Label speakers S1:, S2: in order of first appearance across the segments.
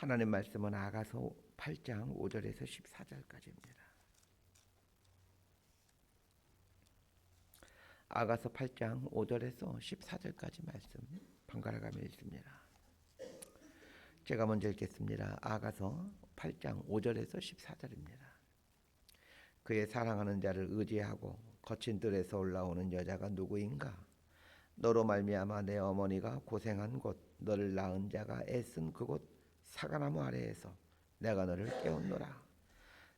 S1: 하나님 말씀은 아가서 8장 5절에서 14절까지입니다. 아가서 8장 5절에서 14절까지 말씀 번갈아 가며 읽습니다. 제가 먼저 읽겠습니다. 아가서 8장 5절에서 14절입니다. 그의 사랑하는 자를 의지하고 거친 들에서 올라오는 여자가 누구인가? 너로 말미암아 내 어머니가 고생한 곳, 너를 낳은 자가 애쓴 그곳 사과나무 아래에서 내가 너를 깨웠노라.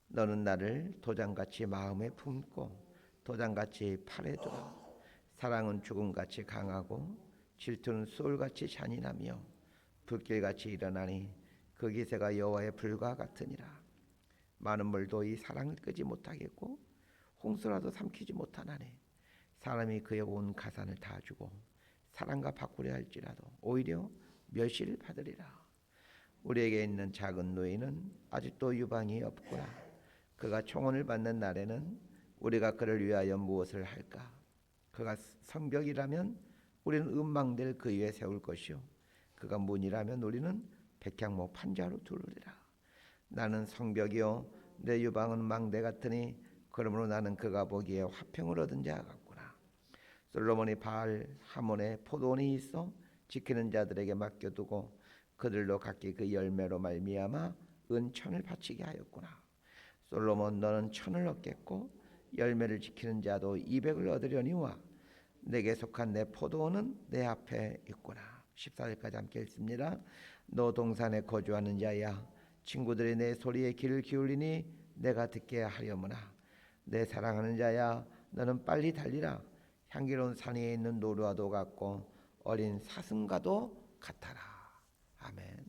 S1: 너는 나를 도장같이 마음에 품고 도장같이 팔에 두라. 사랑은 죽음같이 강하고 질투는 수월같이 잔인하며 불길같이 일어나니 그 기세가 여호와의 불과 같으니라. 많은 물도 이 사랑을 끄지 못하겠고 홍수라도 삼키지 못하나니 사람이 그의 온 가산을 다 주고 사랑과 바꾸려 할지라도 오히려 멸시를 받으리라. 우리에게 있는 작은 노인은 아직도 유방이 없구나. 그가 총원을 받는 날에는 우리가 그를 위하여 무엇을 할까? 그가 성벽이라면 우리는 음망대를 그 위에 세울 것이요 그가 문이라면 우리는 백향목 판자로 두르리라. 나는 성벽이요 내 유방은 망대 같으니 그러므로 나는 그가 보기에 화평을 얻은 자 같구나. 솔로몬이 바알 하몬에 포도원이 있어 지키는 자들에게 맡겨두고 그들로 각기 그 열매로 말미암아 은천을 바치게 하였구나. 솔로몬 너는 천을 얻겠고 열매를 지키는 자도 200을 얻으려니와 내게 속한 내 포도원은 내 앞에 있구나. 14절까지 함께 읽습니다. 너 동산에 거주하는 자야, 친구들이 내 소리에 귀를 기울이니 내가 듣게 하려무나. 내 사랑하는 자야, 너는 빨리 달리라. 향기로운 산 위에 있는 노루와도 같고 어린 사슴과도 같아라. 아멘.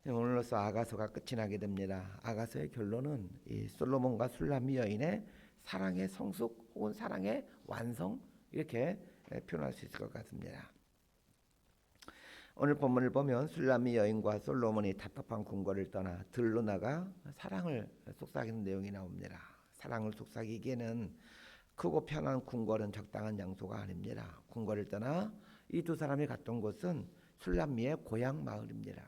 S1: 오늘로서 아가서가 끝이 나게 됩니다. 아가서의 결론은 이 솔로몬과 술람미 여인의 사랑의 성숙 혹은 사랑의 완성 이렇게 표현할 수 있을 것 같습니다. 오늘 본문을 보면 술람미 여인과 솔로몬이 답답한 궁궐을 떠나 들로 나가 사랑을 속삭이는 내용이 나옵니다. 사랑을 속삭이기에는 크고 편한 궁궐은 적당한 장소가 아닙니다. 궁궐을 떠나 이 두 사람이 갔던 곳은 술람미의 고향 마을입니다.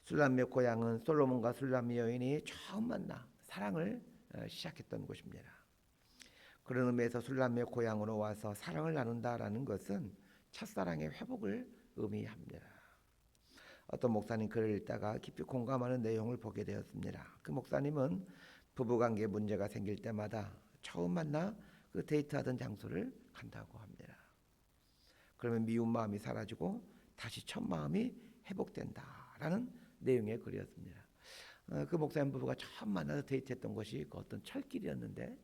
S1: 술람미의 고향은 솔로몬과 술람미 여인이 처음 만나 사랑을 시작했던 곳입니다. 그런 의미에서 술람미의 고향으로 와서 사랑을 나눈다라는 것은 첫사랑의 회복을 의미합니다. 어떤 목사님 글을 읽다가 깊이 공감하는 내용을 보게 되었습니다. 그 목사님은 부부관계에 문제가 생길 때마다 처음 만나 그 데이트하던 장소를 간다고 합니다. 그러면 미운 마음이 사라지고 다시 첫 마음이 회복된다라는 내용의 글이었습니다. 그 목사님 부부가 처음 만나서 데이트했던 것이 그 어떤 철길이었는데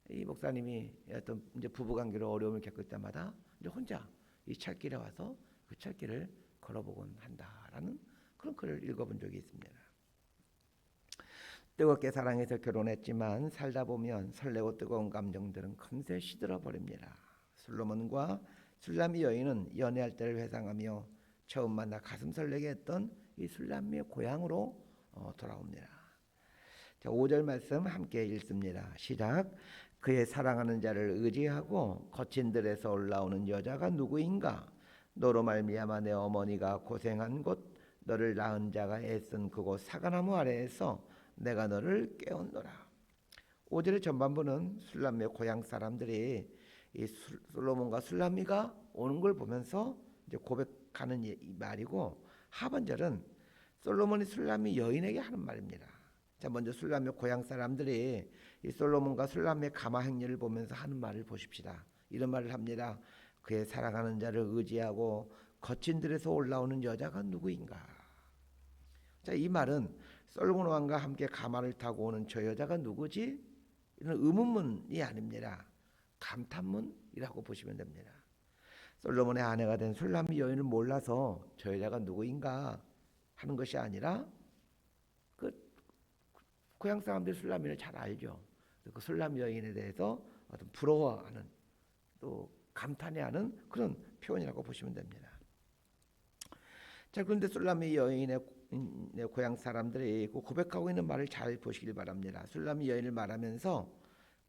S1: 이 목사님이 어떤 이제 부부관계로 어려움을 겪을 때마다 이제 혼자 이 철길에 와서 그 철길을 걸어보곤 한다라는 그런 글을 읽어본 적이 있습니다. 뜨겁게 사랑해서 결혼했지만 살다 보면 설레고 뜨거운 감정들은 금세 시들어 버립니다. 솔로몬과 술람미 여인은 연애할 때를 회상하며 처음 만나 가슴 설레게 했던 이 술람미의 고향으로 돌아옵니다. 자, 5절 말씀 함께 읽습니다. 시작. 그의 사랑하는 자를 의지하고 거친 들에서 올라오는 여자가 누구인가? 너로 말미암아 내 어머니가 고생한 곳, 너를 낳은 자가 애쓴 그곳 사과나무 아래에서 내가 너를 깨웠노라. 5절의 전반부는 술람미의 고향 사람들이 이 솔로몬과 술람미가 오는 걸 보면서 이제 고백하는 말이고, 하반절은 솔로몬이 술람미 여인에게 하는 말입니다. 자, 먼저 술람미 고향 사람들이 이 솔로몬과 술람미의 가마 행렬을 보면서 하는 말을 보십시다. 이런 말을 합니다. 그의 사랑하는 자를 의지하고 거친 들에서 올라오는 여자가 누구인가? 자, 이 말은 솔로몬 왕과 함께 가마를 타고 오는 저 여자가 누구지? 이런 의문문이 아닙니다. 감탄문이라고 보시면 됩니다. 솔로몬의 아내가 된 술람미 여인을 몰라서 저 여자가 누구인가 하는 것이 아니라 그 고향 사람들이 술람미를 잘 알죠. 그 술람미 여인에 대해서 어떤 부러워하는 또 감탄해하는 그런 표현이라고 보시면 됩니다. 자, 그런데 술람미 여인의 고향 사람들이 고백하고 있는 말을 잘 보시길 바랍니다. 술람미 여인을 말하면서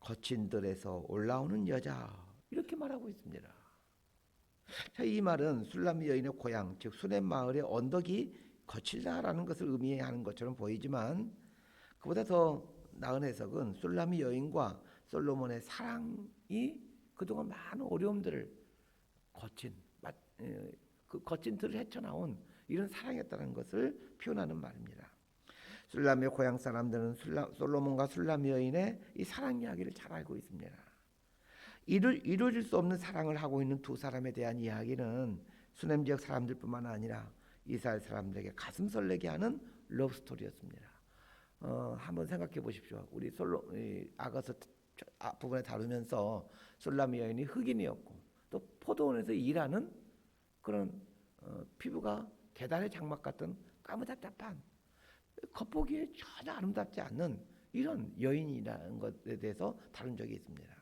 S1: 거친 들에서 올라오는 여자 이렇게 말하고 있습니다. 자, 이 말은 술람미 여인의 고향 즉 수넴 마을의 언덕이 거칠다라는 것을 의미하는 것처럼 보이지만 그보다 더 나은 해석은 술람미 여인과 솔로몬의 사랑이 그동안 많은 어려움들을 거친 그 거친 틀을 헤쳐나온 이런 사랑이었다는 것을 표현하는 말입니다. 술람의 고향 사람들은 솔로몬과 술람 여인의 이 사랑 이야기를 잘 알고 있습니다. 이루어질 수 없는 사랑을 하고 있는 두 사람에 대한 이야기는 수넴 지역 사람들뿐만 아니라 이스라엘 사람들에게 가슴 설레게 하는 러브 스토리였습니다. 한번 생각해 보십시오. 우리 아가서 앞부분에 다루면서 술람 여인이 흑인이었고 또 포도원에서 일하는 그런 피부가 계단의 장막 같은 까무잡잡한 겉보기에 전혀 아름답지 않는 이런 여인이라는 것에 대해서 다룬 적이 있습니다.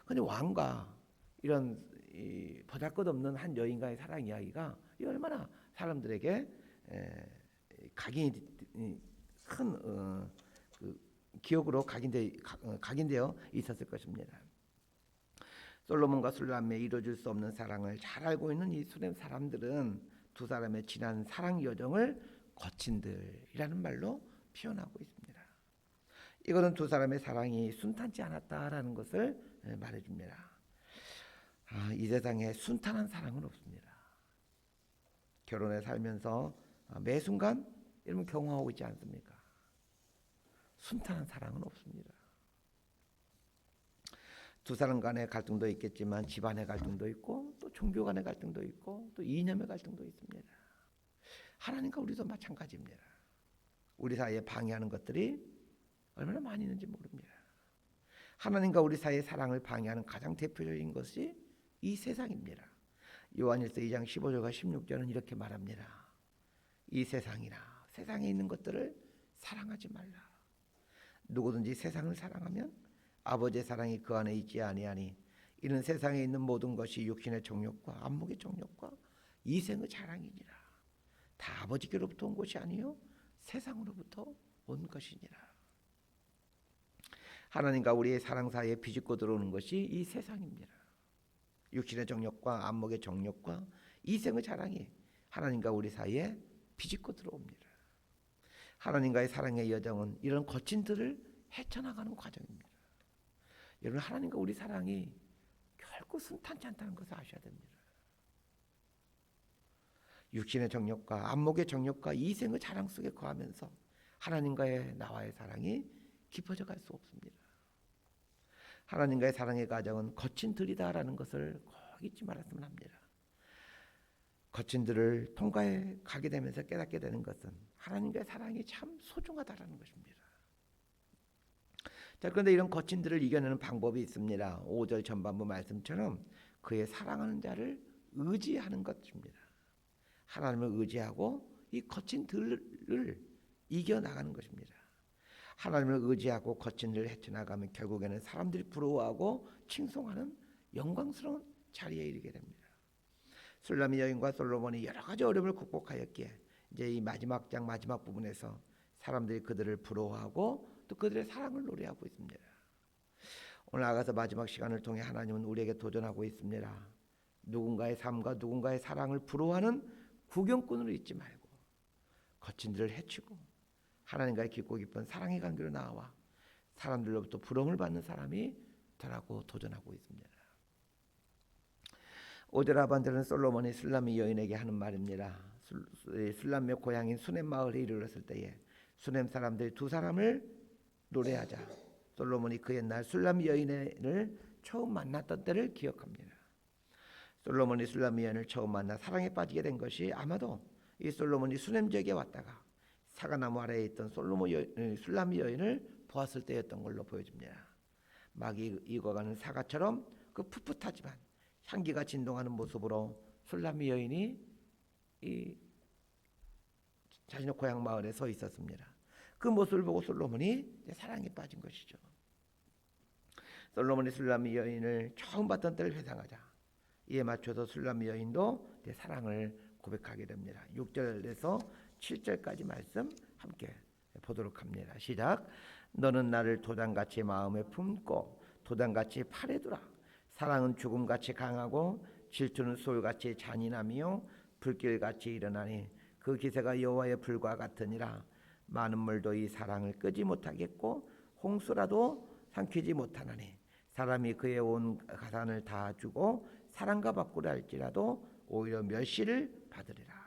S1: 그런데 왕과 이런 보잘것없는 한 여인과의 사랑 이야기가 얼마나 사람들에게 큰 그 기억으로 각인되어 있었을 것입니다. 솔로몬과 술람의 이루어질 수 없는 사랑을 잘 알고 있는 이 수넴 사람들은 두 사람의 지난 사랑 여정을 거친들이라는 말로 표현하고 있습니다. 이거는 두 사람의 사랑이 순탄치 않았다라는 것을 말해줍니다. 이 세상에 순탄한 사랑은 없습니다. 결혼해 살면서 매 순간 이런 경험하고 있지 않습니까? 순탄한 사랑은 없습니다. 두 사람 간의 갈등도 있겠지만 집안의 갈등도 있고 또 종교 간의 갈등도 있고 또 이념의 갈등도 있습니다. 하나님과 우리도 마찬가지입니다. 우리 사이에 방해하는 것들이 얼마나 많이 있는지 모릅니다. 하나님과 우리 사이의 사랑을 방해하는 가장 대표적인 것이 이 세상입니다. 요한일서 2장 15절과 16절은 이렇게 말합니다. 이 세상이나 세상에 있는 것들을 사랑하지 말라. 누구든지 세상을 사랑하면 아버지의 사랑이 그 안에 있지 아니하니 이는 세상에 있는 모든 것이 육신의 정욕과 안목의 정욕과 이생의 자랑이니라. 다 아버지께로부터 온 것이 아니요 세상으로부터 온 것이니라. 하나님과 우리의 사랑 사이에 비집고 들어오는 것이 이 세상입니다. 육신의 정욕과 안목의 정욕과 이생의 자랑이 하나님과 우리 사이에 비집고 들어옵니다. 하나님과의 사랑의 여정은 이런 거친 들을 헤쳐나가는 과정입니다. 여러분, 하나님과 우리 사랑이 결코 순탄치 않다는 것을 아셔야 됩니다. 육신의 정욕과 안목의 정욕과 이생의 자랑 속에 거하면서 하나님과의 나와의 사랑이 깊어져 갈 수 없습니다. 하나님과의 사랑의 과정은 거친 들이다라는 것을 꼭 잊지 말았으면 합니다. 거친 들을 통과해 가게 되면서 깨닫게 되는 것은 하나님과의 사랑이 참 소중하다라는 것입니다. 자, 그런데 이런 거친 들을 이겨내는 방법이 있습니다. 5절 전반부 말씀처럼 그의 사랑하는 자를 의지하는 것입니다. 하나님을 의지하고 이 거친 들을 이겨나가는 것입니다. 하나님을 의지하고 거친 들을 헤쳐나가면 결국에는 사람들이 부러워하고 칭송하는 영광스러운 자리에 이르게 됩니다. 술람미 여인과 솔로몬이 여러 가지 어려움을 극복하였기에 이제 이 마지막 장 마지막 부분에서 사람들이 그들을 부러워하고 또 그들의 사랑을 노래하고 있습니다. 오늘 아가서 마지막 시간을 통해 하나님은 우리에게 도전하고 있습니다. 누군가의 삶과 누군가의 사랑을 부러워하는 구경꾼으로 있지 말고 거친 들을 헤치고 하나님과의 깊고 깊은 사랑의 관계로 나와 사람들로부터 부러움을 받는 사람이 되라고 도전하고 있습니다. 5절 하반절은 솔로몬이 술람미 여인에게 하는 말입니다. 술람미의 고향인 수넴 마을에 이르렀을 때에 수넴 사람들이 두 사람을 노래하자 솔로몬이 그 옛날 술람미 여인을 처음 만났던 때를 기억합니다. 솔로몬이 술람미 여인을 처음 만나 사랑에 빠지게 된 것이 아마도 이 솔로몬이 수넴 지역에 왔다가 사과나무 아래에 있던 술람미 여인을 보았을 때였던 걸로 보여집니다. 막 익어가는 사과처럼 그 풋풋하지만 향기가 진동하는 모습으로 술람미 여인이 이 자신의 고향 마을에 서 있었습니다. 그 모습을 보고 솔로몬이 사랑에 빠진 것이죠. 솔로몬이 술람미 여인을 처음 봤던 때를 회상하자 이에 맞춰서 술람미 여인도 사랑을 고백하게 됩니다. 6절에서 7절까지 말씀 함께 보도록 합니다. 시작. 너는 나를 도장같이 마음에 품고 도장같이 팔에 두라. 사랑은 죽음같이 강하고 질투는 소울같이 잔인하며 불길같이 일어나니 그 기세가 여호와의 불과 같으니라. 많은 물도 이 사랑을 끄지 못하겠고 홍수라도 삼키지 못하나니 사람이 그의 온 가산을 다 주고 사랑과 바꾸라 할지라도 오히려 멸시를 받으리라.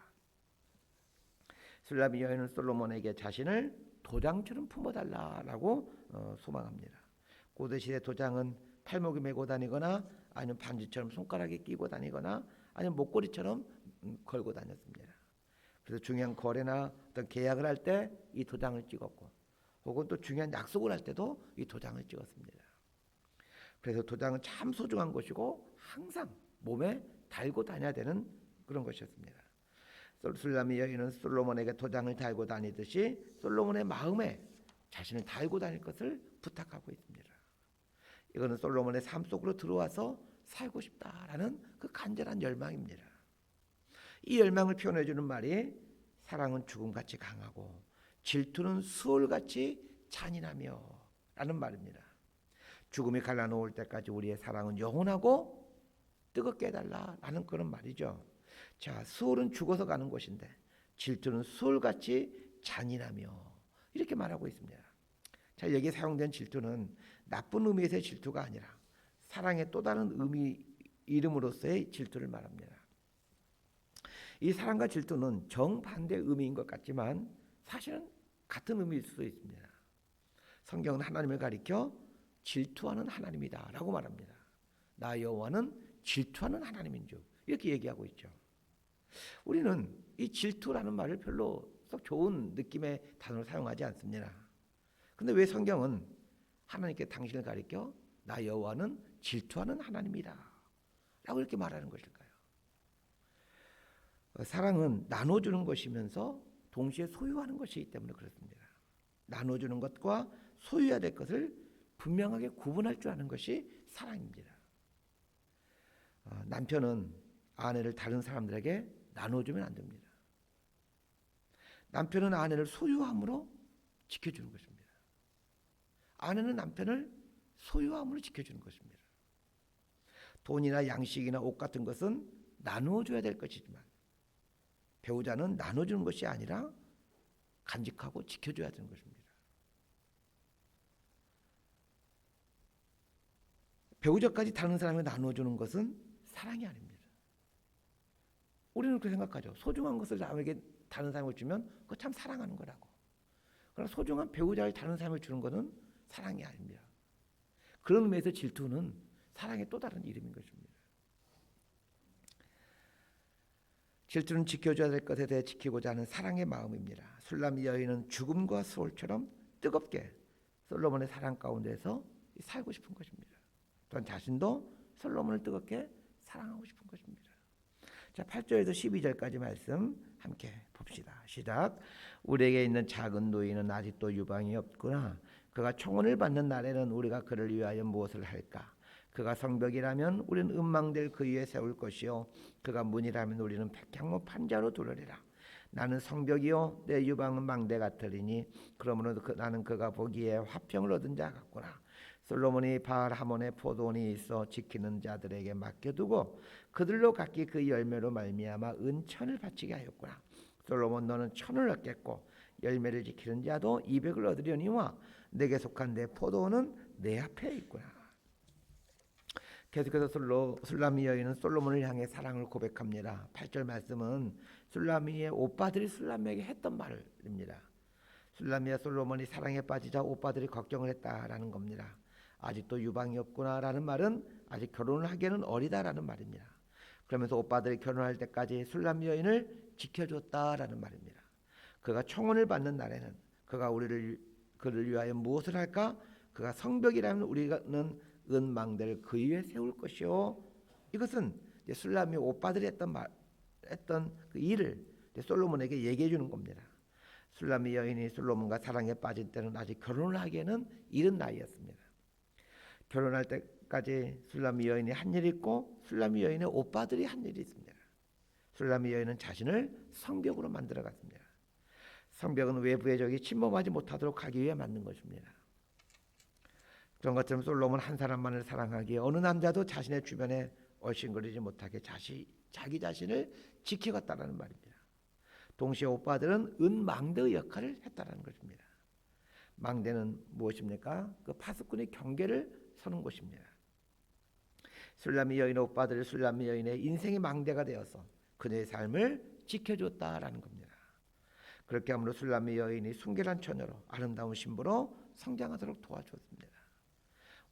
S1: 술람이 여인은 솔로몬에게 자신을 도장처럼 품어달라라고 소망합니다. 고대 시대 도장은 팔목에 메고 다니거나 아니면 반지처럼 손가락에 끼고 다니거나 아니면 목걸이처럼 걸고 다녔습니다. 그래서 중요한 거래나 어떤 계약을 할 때 이 도장을 찍었고, 혹은 또 중요한 약속을 할 때도 이 도장을 찍었습니다. 그래서 도장은 참 소중한 것이고 항상 몸에 달고 다녀야 되는 그런 것이었습니다. 술람이 여인은 솔로몬에게 도장을 달고 다니듯이 솔로몬의 마음에 자신을 달고 다닐 것을 부탁하고 있습니다. 이거는 솔로몬의 삶 속으로 들어와서 살고 싶다라는 그 간절한 열망입니다. 이 열망을 표현해 주는 말이 사랑은 죽음같이 강하고 질투는 수월같이 잔인하며 라는 말입니다. 죽음이 갈라놓을 때까지 우리의 사랑은 영원하고 뜨겁게 해달라라는 그런 말이죠. 자, 수월은 죽어서 가는 곳인데 질투는 수월같이 잔인하며 이렇게 말하고 있습니다. 자, 여기에 사용된 질투는 나쁜 의미에서의 질투가 아니라 사랑의 또 다른 의미 이름으로서의 질투를 말합니다. 이 사랑과 질투는 정반대 의미인 것 같지만 사실은 같은 의미일 수도 있습니다. 성경은 하나님을 가리켜 질투하는 하나님이다 라고 말합니다. 나 여호와는 질투하는 하나님인 줄 이렇게 얘기하고 있죠. 우리는 이 질투라는 말을 별로 썩 좋은 느낌의 단어를 사용하지 않습니다. 근데 왜 성경은 하나님께 당신을 가리켜 나 여호와는 질투하는 하나님이다 라고 이렇게 말하는 것일까요? 사랑은 나눠주는 것이면서 동시에 소유하는 것이기 때문에 그렇습니다. 나눠주는 것과 소유해야 될 것을 분명하게 구분할 줄 아는 것이 사랑입니다. 남편은 아내를 다른 사람들에게 나눠주면 안 됩니다. 남편은 아내를 소유함으로 지켜주는 것입니다. 아내는 남편을 소유함으로 지켜주는 것입니다. 돈이나 양식이나 옷 같은 것은 나누어줘야 될 것이지만 배우자는 나눠주는 것이 아니라 간직하고 지켜줘야 되는 것입니다. 배우자까지 다른 사람에게 나눠주는 것은 사랑이 아닙니다. 우리는 그렇게 생각하죠. 소중한 것을 남에게 다른 사람에게 주면 그거 참 사랑하는 거라고. 그러나 소중한 배우자를 다른 사람에게 주는 것은 사랑이 아닙니다. 그런 의미에서 질투는 사랑의 또 다른 이름인 것입니다. 질투는 지켜줘야 될 것에 대해 지키고자 하는 사랑의 마음입니다. 술람이 여인은 죽음과 수월처럼 뜨겁게 솔로몬의 사랑 가운데서 살고 싶은 것입니다. 또한 자신도 솔로몬을 뜨겁게 사랑하고 싶은 것입니다. 자, 8절에서 12절까지 말씀 함께 봅시다. 시작. 우리에게 있는 작은 노인은 아직도 유방이 없구나. 그가 청혼을 받는 날에는 우리가 그를 위하여 무엇을 할까? 그가 성벽이라면 우리는 음망될 그 위에 세울 것이요 그가 문이라면 우리는 백향목 판자로 두르리라. 나는 성벽이요 내 유방은 망대 같으리니 그러므로 나는 그가 보기에 화평을 얻은 자 같구나. 솔로몬이 바알 하몬의 포도원이 있어 지키는 자들에게 맡겨두고 그들로 각기 그 열매로 말미암아 은천을 바치게 하였구나. 솔로몬 너는 천을 얻겠고 열매를 지키는 자도 200을 얻으려니와 내게 속한 내 포도원은 내 앞에 있구나. 계속해서 술람미 여인은 솔로몬을 향해 사랑을 고백합니다. 8절 말씀은 술람미의 오빠들이 술람미에게 했던 말입니다. 술람미와 솔로몬이 사랑에 빠지자 오빠들이 걱정을 했다라는 겁니다. 아직도 유방이 없구나라는 말은 아직 결혼을 하기에는 어리다라는 말입니다. 그러면서 오빠들이 결혼할 때까지 술람미 여인을 지켜줬다라는 말입니다. 그가 청혼을 받는 날에는 그가 그를 위하여 무엇을 할까? 그가 성벽이라면 우리는 은망대를 그 위에 세울 것이요. 이것은 술람미 오빠들이 했던 그 일을 솔로몬에게 얘기해 주는 겁니다. 술람미 여인이 솔로몬과 사랑에 빠질 때는 아직 결혼을 하기에는 이른 나이였습니다. 결혼할 때까지 술람미 여인이 한 일이 있고 술람미 여인의 오빠들이 한 일이 있습니다. 술람미 여인은 자신을 성벽으로 만들어 갔습니다. 성벽은 외부의 적이 침범하지 못하도록 하기 위해 만든 것입니다. 그런 것처럼 솔로몬 한 사람만을 사랑하기에 어느 남자도 자신의 주변에 얼씬거리지 못하게 자기 자신을 지켜갔다는 말입니다. 동시에 오빠들은 은망대의 역할을 했다는 것입니다. 망대는 무엇입니까? 그 파수꾼의 경계를 서는 곳입니다. 술람미 여인 오빠들의 술람미 여인의 인생의 망대가 되어서 그녀의 삶을 지켜줬다라는 겁니다. 그렇게 함으로 술람미 여인이 순결한 처녀로 아름다운 신부로 성장하도록 도와주었습니다.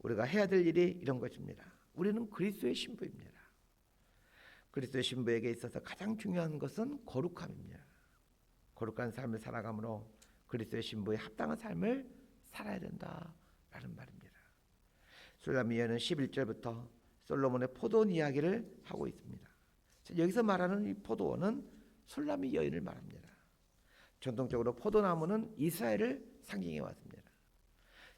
S1: 우리가 해야 될 일이 이런 것입니다. 우리는 그리스도의 신부입니다. 그리스도의 신부에게 있어서 가장 중요한 것은 거룩함입니다. 거룩한 삶을 살아가므로 그리스도의 신부에 합당한 삶을 살아야 된다라는 말입니다. 술람미 여인은 11절부터 솔로몬의 포도원 이야기를 하고 있습니다. 여기서 말하는 이 포도원은 술람미 여인을 말합니다. 전통적으로 포도나무는 이스라엘을 상징해 왔습니다.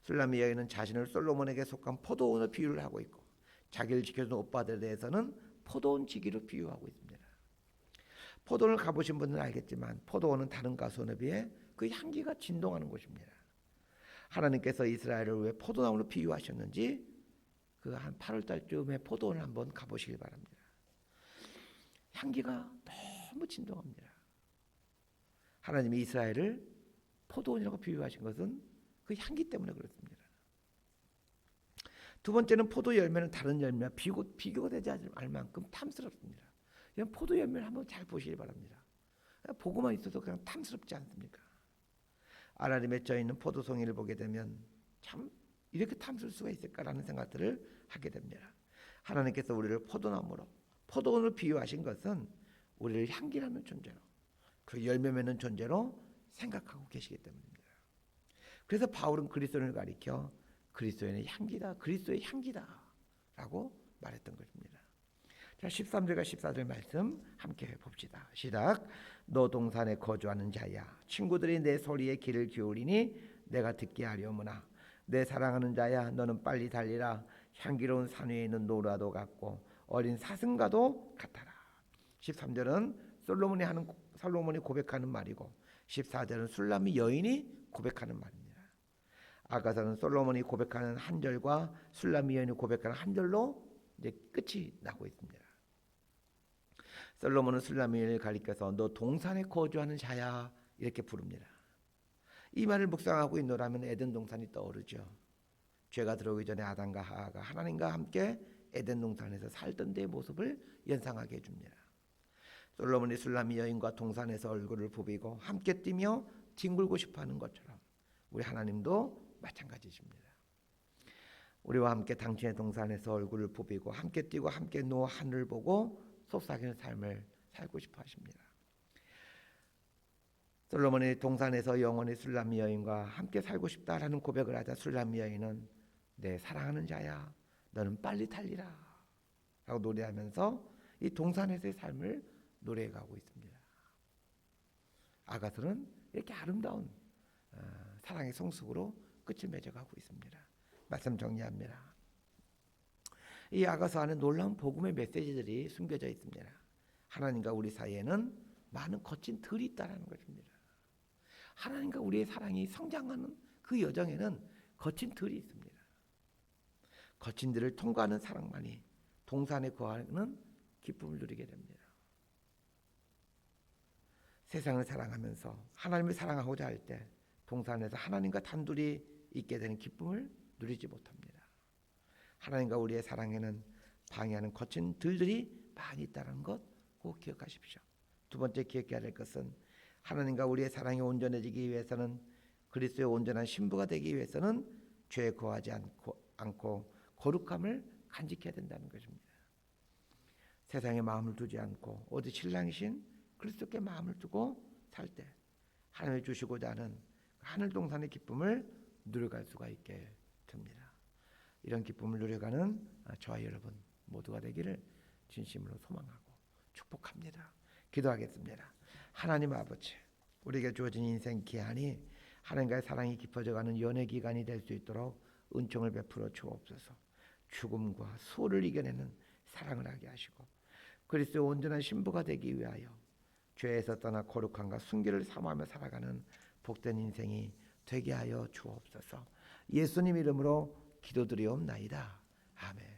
S1: 술람미 여인은 자신을 솔로몬에게 속한 포도원으로 비유를 하고 있고 자기를 지켜주는 오빠들에 대해서는 포도원 지기로 비유하고 있습니다. 포도원을 가보신 분들은 알겠지만 포도원은 다른 가수원에 비해 그 향기가 진동하는 곳입니다. 하나님께서 이스라엘을 왜 포도나무로 비유하셨는지 그 한 8월 달쯤에 포도원을 한번 가보시길 바랍니다. 향기가 너무 진동합니다. 하나님이 이스라엘을 포도원이라고 비유하신 것은 그 향기 때문에 그렇습니다. 두 번째는 포도 열매는 다른 열매와 비교가 되지 않을 만큼 탐스럽습니다. 그냥 포도 열매를 한번 잘 보시기 바랍니다. 보고만 있어도 그냥 탐스럽지 않습니까? 알알이 맺혀 있는 포도송이를 보게 되면 참 이렇게 탐스러울 수가 있을까라는 생각들을 하게 됩니다. 하나님께서 우리를 포도나무로 포도원으로 비유하신 것은 우리를 향기나는 존재로 그 열매 맺는 존재로 생각하고 계시기 때문입니다. 그래서 바울은 그리스도를 가리켜 그리스도의 향기다, 그리스도의 향기다라고 말했던 것입니다. 자, 13절과 14절 말씀 함께 봅시다. 시작. 너 동산에 거주하는 자야, 친구들이 내 소리에 귀를 기울이니 내가 듣게 하려무나. 내 사랑하는 자야, 너는 빨리 달리라. 향기로운 산 위에 있는 노라도 같고 어린 사슴과도 같아라. 13절은 솔로몬이 고백하는 말이고 14절은 술람미 여인이 고백하는 말입니다. 아가서는 솔로몬이 고백하는 한 절과 술람미 여인이 고백하는 한 절로 이제 끝이 나고 있습니다. 솔로몬은 술람미 여인을 가리켜서 너 동산에 거주하는 자야 이렇게 부릅니다. 이 말을 묵상하고 있노라면 에덴 동산이 떠오르죠. 죄가 들어오기 전에 아담과 하와가 하나님과 함께 에덴 동산에서 살던 때의 모습을 연상하게 해줍니다. 솔로몬이 술람미 여인과 동산에서 얼굴을 부비고 함께 뛰며 뒹굴고 싶어하는 것처럼 우리 하나님도 마찬가지십니다. 우리와 함께 당신의 동산에서 얼굴을 부비고 함께 뛰고 함께 누워 하늘을 보고 속삭이는 삶을 살고 싶어 하십니다. 솔로몬이 동산에서 영원히 술람미 여인과 함께 살고 싶다라는 고백을 하자 술람미 여인은 내 사랑하는 자야, 너는 빨리 달리라 라고 노래하면서 이 동산에서의 삶을 노래해가고 있습니다. 아가서는 이렇게 아름다운 사랑의 성숙으로 끝을 맺어가고 있습니다. 말씀 정리합니다. 이 아가서 안에 놀라운 복음의 메시지들이 숨겨져 있습니다. 하나님과 우리 사이에는 많은 거친 들이 있다는 것입니다. 하나님과 우리의 사랑이 성장하는 그 여정에는 거친 들이 있습니다. 거친 들을 통과하는 사랑만이 동산에 거하는 기쁨을 누리게 됩니다. 세상을 사랑하면서 하나님을 사랑하고자 할 때 동산에서 하나님과 단둘이 있게 되는 기쁨을 누리지 못합니다. 하나님과 우리의 사랑에는 방해하는 거친 들들이 많이 있다는 것 꼭 기억하십시오. 두 번째 기억해야 될 것은 하나님과 우리의 사랑이 온전해지기 위해서는 그리스도의 온전한 신부가 되기 위해서는 죄에 거하지 않고 거룩함을 간직해야 된다는 것입니다. 세상에 마음을 두지 않고 오직 신랑이신 그리스도께 마음을 두고 살 때 하나님이 주시고자 하는 하늘 동산의 기쁨을 누려갈 수가 있게 됩니다. 이런 기쁨을 누려가는 저와 여러분 모두가 되기를 진심으로 소망하고 축복합니다. 기도하겠습니다. 하나님 아버지, 우리에게 주어진 인생 기한이 하나님과의 사랑이 깊어져가는 연애 기간이 될 수 있도록 은총을 베풀어 주옵소서. 죽음과 수호를 이겨내는 사랑을 하게 하시고 그리스도의 온전한 신부가 되기 위하여 죄에서 떠나 거룩함과 순결을 사모하며 살아가는 복된 인생이 되게 하여 주옵소서. 예수님 이름으로 기도드리옵나이다. 아멘.